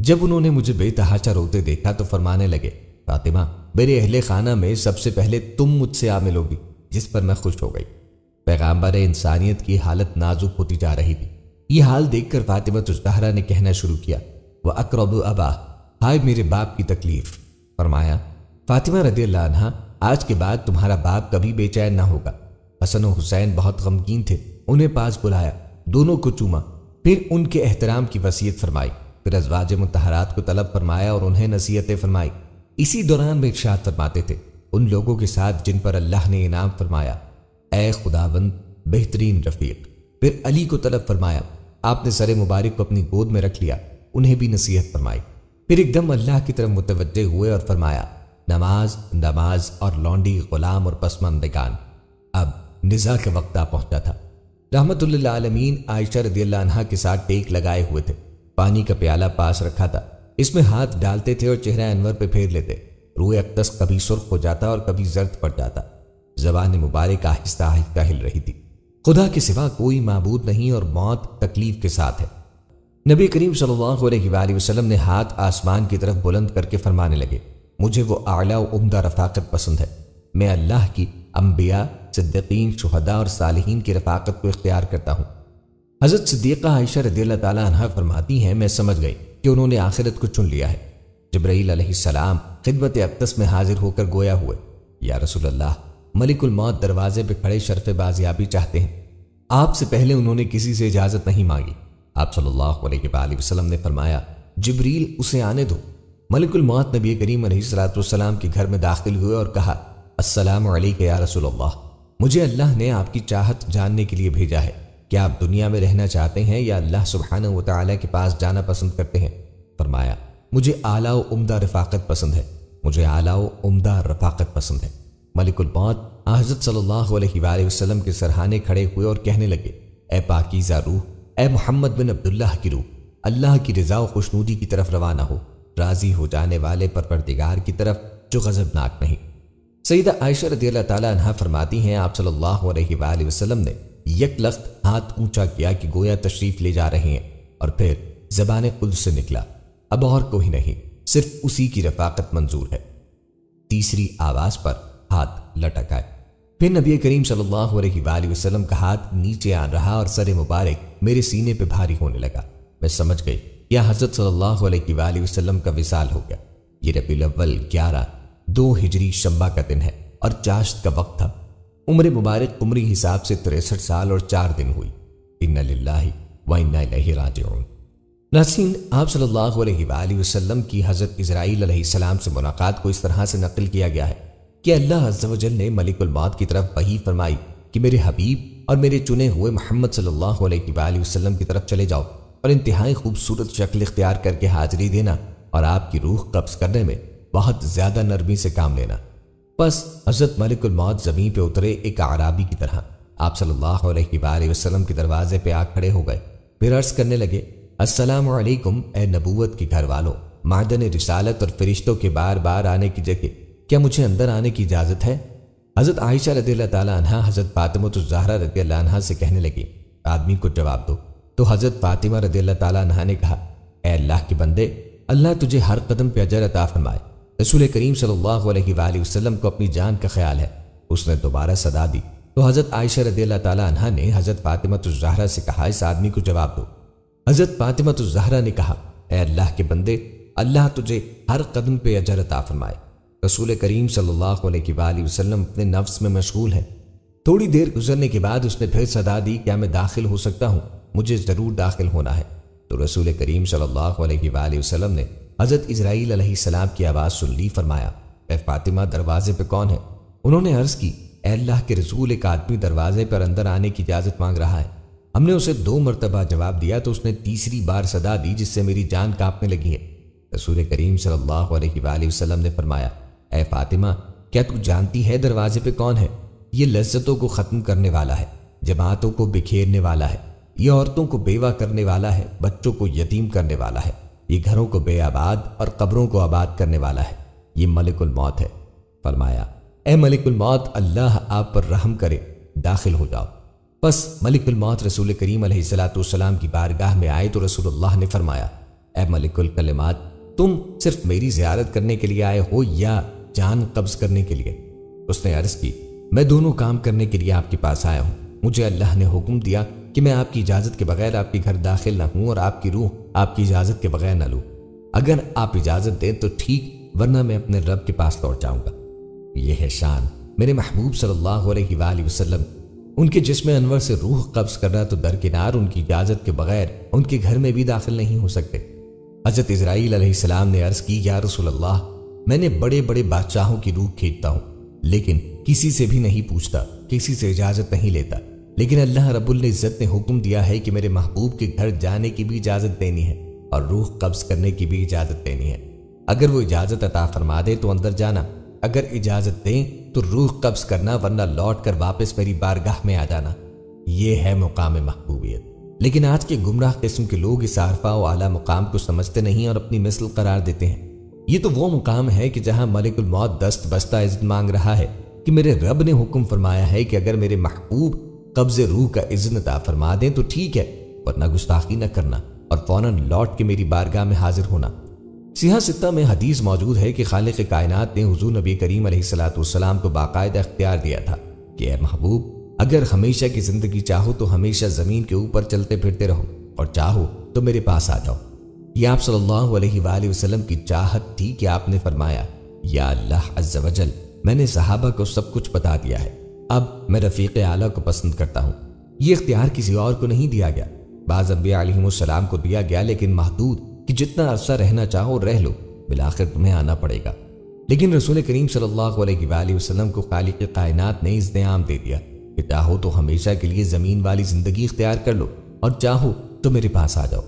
جب انہوں نے مجھے بے تحاشا روتے دیکھا تو فرمانے لگے، فاطمہ میرے اہل خانہ میں سب سے پہلے تم مجھ سے عامل ہوگی، جس پر میں خوش ہو گئی۔ پیغامبر انسانیت کی حالت نازک ہوتی جا رہی تھی۔ یہ حال دیکھ کر فاطمہ الزہرا نے کہنا شروع کیا، وہ اقرب ابا، ہائے میرے باپ کی تکلیف۔ فرمایا، فاطمہ رضی اللہ عنہا آج کے بعد تمہارا باپ کبھی بے چین نہ ہوگا۔ حسن و حسین بہت غمگین تھے، انہیں پاس بلایا، دونوں کو چوما، پھر ان کے احترام کی وصیت فرمائی، پھر ازواج مطہرات کو طلب فرمایا اور انہیں نصیحتیں فرمائی۔ اسی دوران میں ارشاد فرماتے تھے، ان لوگوں کے ساتھ جن پر اللہ نے انعام فرمایا، اے خداوند بہترین رفیق۔ پھر علی کو طلب فرمایا، آپ نے سر مبارک کو اپنی گود میں رکھ لیا، انہیں بھی نصیحت فرمائی۔ پھر ایک دم اللہ کی طرف متوجہ ہوئے اور فرمایا، نماز نماز اور لونڈی غلام اور پسماندگان۔ اب نزاع کا وقت آ پہنچا تھا۔ رحمت للعالمین عائشہ رضی اللہ عنہا کے ساتھ ٹیک لگائے ہوئے تھے، پانی کا پیالہ پاس رکھا تھا، اس میں ہاتھ ڈالتے تھے اور چہرہ انور پہ پھیر لیتے۔ روح اقدس کبھی سرخ ہو جاتا اور کبھی زرد پڑ جاتا۔ زبان مبارک آہستہ آہستہ ہل رہی تھی۔ خدا کے سوا کوئی معبود نہیں اور موت تکلیف کے ساتھ ہے۔ نبی کریم صلی اللہ علیہ وآلہ وسلم نے ہاتھ آسمان کی طرف بلند کر کے فرمانے لگے، مجھے وہ اعلیٰ و عمدہ رفاقت پسند ہے۔ میں اللہ کی انبیاء، صدیقین، شہداء اور صالحین کی رفاقت کو اختیار کرتا ہوں۔ حضرت صدیقہ عائشہ رضی اللہ تعالیٰ عنہ فرماتی ہیں میں سمجھ گئی کہ انہوں نے آخرت کو چن لیا ہے۔ جبرائیل علیہ السلام خدمت اقدس میں حاضر ہو کر گویا ہوئے، یا رسول اللہ، ملک الموت دروازے پہ کھڑے شرف بازیابی چاہتے ہیں۔ آپ سے پہلے انہوں نے کسی سے اجازت نہیں مانگی۔ آپ صلی اللہ علیہ وآلہ وسلم نے فرمایا جبریل اسے آنے دو۔ ملک الموت نبی کریم علیہ السلام کے گھر میں داخل ہوئے اور کہا السلام علیکم یا رسول اللہ، مجھے اللہ نے آپ کی چاہت جاننے کے لیے بھیجا ہے۔ کیا آپ دنیا میں رہنا چاہتے ہیں یا اللہ سبحانہ و تعالیٰ کے پاس جانا پسند کرتے ہیں؟ فرمایا مجھے اعلیٰ و عمدہ رفاقت پسند ہے، مجھے اعلیٰ و عمدہ رفاقت پسند ہے۔ ملک الموت حضرت صلی اللہ علیہ وآلہ وسلم کے سرہانے کھڑے ہوئے اور کہنے لگے اے پاکیزہ روح، اے محمد بن عبداللہ کی روح، اللہ کی رضا و خوشنودی کی طرف روانہ ہو، راضی ہو جانے والے پروردگار کی طرف جو غضبناک نہیں۔ سیدہ عائشہ رضی اللہ تعالیٰ عنہا فرماتی ہیں آپ صلی اللہ علیہ وآلہ وسلم نے یک لخت ہاتھ اونچا کیا کہ گویا تشریف لے جا رہے ہیں، اور پھر زبان قدس سے نکلا اب اور کوئی نہیں، صرف اسی کی رفاقت منظور ہے۔ تیسری آواز پر ہاتھ لٹک آئے۔ پھر نبی کریم صلی اللہ علیہ وآلہ وسلم کا ہاتھ نیچے آ رہا اور سر مبارک میرے سینے پہ بھاری ہونے لگا۔ میں سمجھ گئی یا حضرت صلی اللہ علیہ وآلہ وسلم کا وصال ہو گیا۔ یہ ربیع الاول 11 2 ہجری شنبہ کا دن ہے اور چاشت کا وقت تھا۔ عمر مبارک قمری حساب سے 63 سال اور 4 دن ہوئی۔ انا للہ و انا الیہ راجعون۔ ناظرین، آپ صلی اللہ علیہ وآلہ وسلم کی حضرت اسرائیل علیہ السلام سے ملاقات کو اس طرح سے نقل کیا گیا ہے کہ اللہ عز و جل نے ملک الموت کی طرف وحی فرمائی کہ میرے حبیب اور میرے چنے ہوئے محمد صلی اللہ علیہ وآلہ وسلم کی طرف چلے جاؤ اور انتہائی خوبصورت شکل اختیار کر کے حاضری دینا اور آپ کی روح قبض کرنے میں بہت زیادہ نرمی سے کام لینا۔ بس حضرت ملک الموت زمین پہ اترے ایک اعرابی کی طرح، آپ صلی اللہ علیہ وآلہ وسلم کے دروازے پہ آ کھڑے ہو گئے، پھر عرض کرنے لگے السلام علیکم اے نبوت کے گھر والوں، معدن رسالت اور فرشتوں کے بار بار آنے کی جگہ، کیا مجھے اندر آنے کی اجازت ہے؟ حضرت عائشہ رضی اللہ تعالیٰ عنہ حضرت فاطمہ الزہرا رضی اللہ عنہ سے کہنے لگی آدمی کو جواب دو، تو حضرت فاطمہ رضی اللہ تعالیٰ عنہ نے کہا اے اللہ کے بندے، اللہ تجھے ہر قدم پہ اجر عطا فرمائے۔ رسول کریم صلی اللہ علیہ وآلہ وسلم کو اپنی جان کا خیال ہے۔ اس نے دوبارہ صدا دی تو حضرت عائشہ رضی اللہ تعالیٰ عنہ نے حضرت فاطمہ الزہرا سے کہا اس آدمی کو جواب دو۔ حضرت فاطمہ الزہرا نے کہا اے اللہ کے بندے، اللہ تجھے ہر قدم پہ اجر عطا فرمائے۔ رسول کریم صلی اللہ علیہ وآلہ وسلم اپنے نفس میں مشغول ہیں۔ تھوڑی دیر گزرنے کے بعد اس نے پھر صدا دی کیا میں داخل ہو سکتا ہوں؟ مجھے ضرور داخل ہونا ہے۔ تو رسول کریم صلی اللہ علیہ وآلہ وسلم نے حضرت اسرائیل علیہ السلام کی آواز سن لی، فرمایا اے فاطمہ دروازے پہ کون ہے؟ انہوں نے عرض کی اے اللہ کے رسول، ایک آدمی دروازے پر اندر آنے کی اجازت مانگ رہا ہے۔ ہم نے اسے 2 مرتبہ جواب دیا تو اس نے تیسری بار صدا دی جس سے میری جان کانپنے لگی ہے۔ رسول کریم صلی اللہ علیہ وآلہ وسلم نے فرمایا اے فاطمہ، کیا تو جانتی ہے دروازے پہ کون ہے؟ یہ لذتوں کو ختم کرنے والا ہے، جماعتوں کو بکھیرنے والا ہے، یہ عورتوں کو بیوہ کرنے والا ہے، بچوں کو یتیم کرنے والا ہے، یہ گھروں کو بے آباد اور قبروں کو آباد کرنے والا ہے، یہ ملک الموت ہے۔ فرمایا اے ملک الموت، اللہ آپ پر رحم کرے، داخل ہو جاؤ۔ بس ملک الموت رسول کریم علیہ السلام کی بارگاہ میں آئے تو رسول اللہ نے فرمایا اے ملک الکلمات، تم صرف میری زیارت کرنے کے لیے آئے ہو یا جان قبض کرنے کے لیے؟ اس نے عرض کی میں دونوں کام کرنے کے لیے آپ کے پاس آیا ہوں۔ مجھے اللہ نے حکم دیا کہ میں آپ کی اجازت کے بغیر آپ کے گھر داخل نہ ہوں اور آپ کی روح آپ کی اجازت کے بغیر نہ لوں۔ اگر آپ اجازت دیں تو ٹھیک، ورنہ میں اپنے رب کے پاس لوٹ جاؤں گا۔ یہ ہے شان میرے محبوب صلی اللہ علیہ وآلہ وسلم۔ ان کے جسم انور سے روح قبض کرنا تو درکنار، ان کی اجازت کے بغیر ان کے گھر میں بھی داخل نہیں ہو سکتے۔ حضرت اسرائیل علیہ السلام نے عرض کی یا رسول اللہ، میں نے بڑے بڑے بادشاہوں کی روح کھینچتا ہوں لیکن کسی سے بھی نہیں پوچھتا، کسی سے اجازت نہیں لیتا، لیکن اللہ رب العزت نے حکم دیا ہے کہ میرے محبوب کے گھر جانے کی بھی اجازت دینی ہے اور روح قبض کرنے کی بھی اجازت دینی ہے۔ اگر وہ اجازت عطا فرما دے تو اندر جانا، اگر اجازت دیں تو روح قبض کرنا، ورنہ لوٹ کر واپس میری بارگاہ میں آ جانا۔ یہ ہے مقام محبوبیت۔ لیکن آج کے گمراہ قسم کے لوگ اس عارفہ و اعلیٰ مقام کو سمجھتے نہیں اور اپنی مثل قرار دیتے ہیں۔ یہ تو وہ مقام ہے کہ جہاں ملک الموت دست بستہ اذن مانگ رہا ہے کہ میرے رب نے حکم فرمایا ہے کہ اگر میرے محبوب قبض روح کا اذن عطا فرما دیں تو ٹھیک ہے، ورنہ گستاخی نہ کرنا اور فوراً لوٹ کے میری بارگاہ میں حاضر ہونا۔ صحیح ستہ میں حدیث موجود ہے کہ خالق کائنات نے حضور نبی کریم علیہ السلام کو باقاعدہ اختیار دیا تھا کہ اے محبوب، اگر ہمیشہ کی زندگی چاہو تو ہمیشہ زمین کے اوپر چلتے پھرتے رہو، اور چاہو تو میرے پاس آ جاؤ۔ یہ آپ صلی اللہ علیہ وآلہ وسلم کی چاہت تھی کہ آپ نے فرمایا، یا اللہ عز و جل، میں نے صحابہ کو سب کچھ بتا دیا ہے، اب میں رفیق اعلیٰ کو پسند کرتا ہوں۔ یہ اختیار کسی اور کو نہیں دیا گیا، بعض انبیاء علیہم السلام کو دیا گیا، لیکن محدود، کہ جتنا عرصہ رہنا چاہو رہ لو، بالآخر تمہیں آنا پڑے گا۔ لیکن رسول کریم صلی اللہ علیہ وآلہ وسلم کو خالق کائنات نے اس انعام دے دیا کہ چاہو تو ہمیشہ کے لیے زمین والی زندگی اختیار کر لو، اور چاہو تو میرے پاس آ جاؤ۔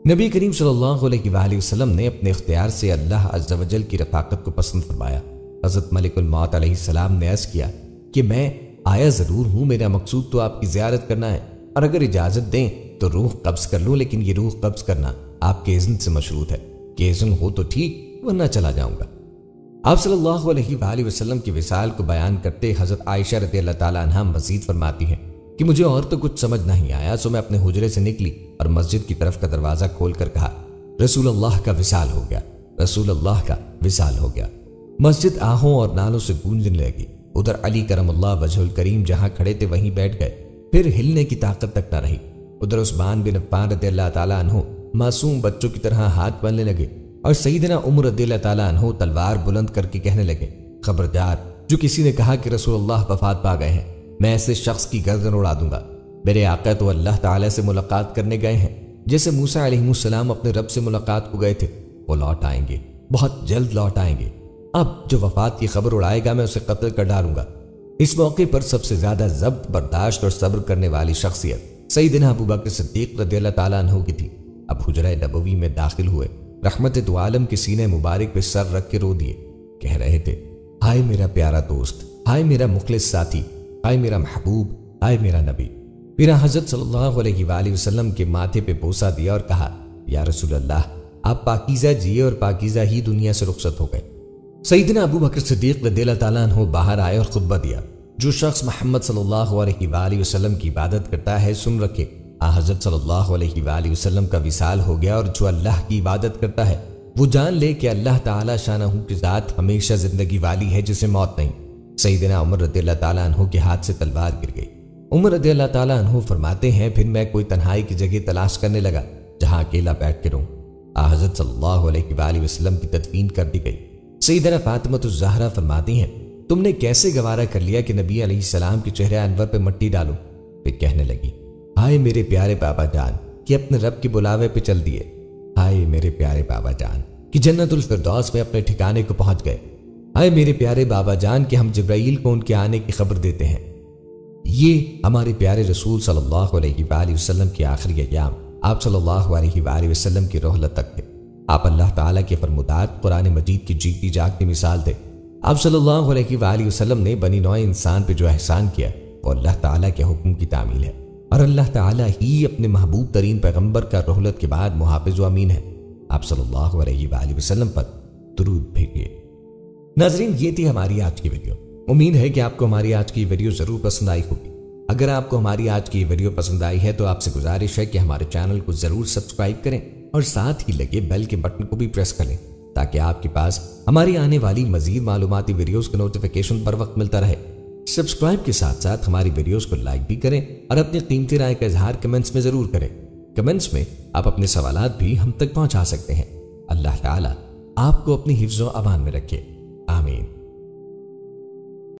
نبی کریم صلی اللہ علیہ وآلہ وسلم نے اپنے اختیار سے اللہ عز و جل کی رفاقت کو پسند فرمایا۔ حضرت ملک الموت علیہ السلام نے عرض کیا کہ میں آیا ضرور ہوں، میرا مقصود تو آپ کی زیارت کرنا ہے، اور اگر اجازت دیں تو روح قبض کر لوں، لیکن یہ روح قبض کرنا آپ کے اذن سے مشروط ہے، کہ اذن ہو تو ٹھیک، ورنہ چلا جاؤں گا۔ آپ صلی اللہ علیہ وآلہ وسلم کی وصال کو بیان کرتے حضرت عائشہ رضی اللہ تعالیٰ عنہا مزید فرماتی ہیں کہ مجھے اور تو کچھ سمجھ نہیں آیا، سو میں اپنے حجرے سے نکلی اور مسجد کی طرف کا دروازہ کھول کر کہا، رسول اللہ کا وصال ہو گیا، رسول اللہ کا وصال ہو گیا۔ مسجد آہوں اور نالوں سے گونجنے لگی۔ ادھر علی کرم اللہ وجہ الکریم جہاں کھڑے تھے وہیں بیٹھ گئے، پھر ہلنے کی طاقت تک نہ رہی۔ ادھر عثمان بن عفان رضی اللہ تعالیٰ عنہ معصوم بچوں کی طرح ہاتھ بننے لگے، اور سیدنا عمر رضی اللہ تعالیٰ عنہ تلوار بلند کر کے کہنے لگے، خبردار، جو کسی نے کہا کہ رسول اللہ وفات پا گئے ہیں، میں ایسے شخص کی گردن اڑا دوں گا۔ میرے آقا تو اللہ تعالیٰ سے ملاقات کرنے گئے ہیں، جیسے موسیٰ علیہ السلام اپنے رب سے ملاقات کو گئے تھے، وہ لوٹ آئیں گے، بہت جلد لوٹ آئیں گے۔ اب جو وفات کی خبر اڑائے گا میں اسے قتل کر ڈالوں گا۔ اس موقع پر سب سے زیادہ ضبط، برداشت اور صبر کرنے والی شخصیت سیدنا ابو بکر صدیق رضی اللہ تعالیٰ عنہ کی تھی۔ اب حجرہ نبوی میں داخل ہوئے، رحمت دو عالم کے سینے مبارک پہ سر رکھ کے رو دیے، کہہ رہے تھے، ہائے میرا پیارا دوست، ہائے میرا مخلص ساتھی، ہائے میرا محبوب، ہائے میرا نبی۔ پھر حضرت صلی اللہ علیہ وآلہ وسلم کے ماتھے پہ بوسہ دیا اور کہا، یا رسول اللہ، آپ پاکیزہ جیے اور پاکیزہ ہی دنیا سے رخصت ہو گئے۔ سیدنا ابو بکر صدیق رضی اللہ تعالیٰ عنہ باہر آئے اور خطبہ دیا، جو شخص محمد صلی اللہ علیہ وآلہ وسلم کی عبادت کرتا ہے سن رکھے، حضرت صلی اللہ علیہ وآلہ وسلم کا وصال ہو گیا، اور جو اللہ کی عبادت کرتا ہے وہ جان لے کہ اللہ تعالیٰ شانہ کی ذات ہمیشہ زندگی والی ہے جسے موت نہیں۔ سیدنا عمر رضی اللہ تعالیٰ عنہ کے ہاتھ سے تلوار گر گئی۔ عمر رضی اللہ تعالیٰ عنہ فرماتے ہیں، پھر میں کوئی تنہائی کی جگہ تلاش کرنے لگا جہاں اکیلا بیٹھ کے رہوں۔ حضرت صلی اللہ علیہ وآلہ وسلم کی تدفین کر دی گئی۔ سیدنا فاطمہ الزہرا فرماتی ہیں، تم نے کیسے گوارا کر لیا کہ نبی علیہ السلام کے چہرے انور پہ مٹی ڈالو؟ پھر کہنے لگی، ہائے میرے پیارے بابا جان کہ اپنے رب کے بلاوے پہ چل دیے، ہائے میرے پیارے بابا جان کہ جنت الفردوس میں اپنے ٹھکانے کو پہنچ گئے، ہائے میرے پیارے بابا جان کہ ہم جبرائیل کو ان کے آنے کی خبر دیتے ہیں۔ یہ ہمارے پیارے رسول صلی اللہ علیہ وآلہ وسلم کے آخری ایام آپ صلی اللہ علیہ وآلہ وسلم کی رحلت تک تھے۔ آپ اللہ تعالیٰ کے فرمودات قرآن مجید کی جیتی جاگتی مثال تھے۔ آپ صلی اللہ علیہ وآلہ وسلم نے بنی نوع انسان پہ جو احسان کیا وہ اللہ تعالیٰ کے حکم کی تعمیل ہے، اور اللہ تعالیٰ ہی اپنے محبوب ترین پیغمبر کا رحلت کے بعد محافظ و امین ہے۔ آپ صلی اللہ علیہ وآلہ وسلم پر درود بھیجیے۔ ناظرین، یہ تھی ہماری آج کی ویڈیو۔ امید ہے کہ آپ کو ہماری آج کی ویڈیو ضرور پسند آئی ہوگی۔ اگر آپ کو ہماری آج کی ویڈیو پسند آئی ہے تو آپ سے گزارش ہے کہ ہمارے چینل کو ضرور سبسکرائب کریں اور ساتھ ہی لگے بیل کے بٹن کو بھی پریس کر لیں تاکہ آپ کے پاس ہماری آنے والی مزید معلوماتی ویڈیوز کا نوٹیفیکیشن پر وقت ملتا رہے۔ سبسکرائب کے ساتھ ساتھ ہماری ویڈیوز کو لائک بھی کریں اور اپنی قیمتی رائے کا اظہار کمنٹس میں ضرور کریں۔ کمنٹس میں آپ اپنے سوالات بھی ہم تک پہنچا سکتے ہیں۔ اللہ تعالیٰ آپ کو اپنی حفظ و امان میں رکھے، آمین۔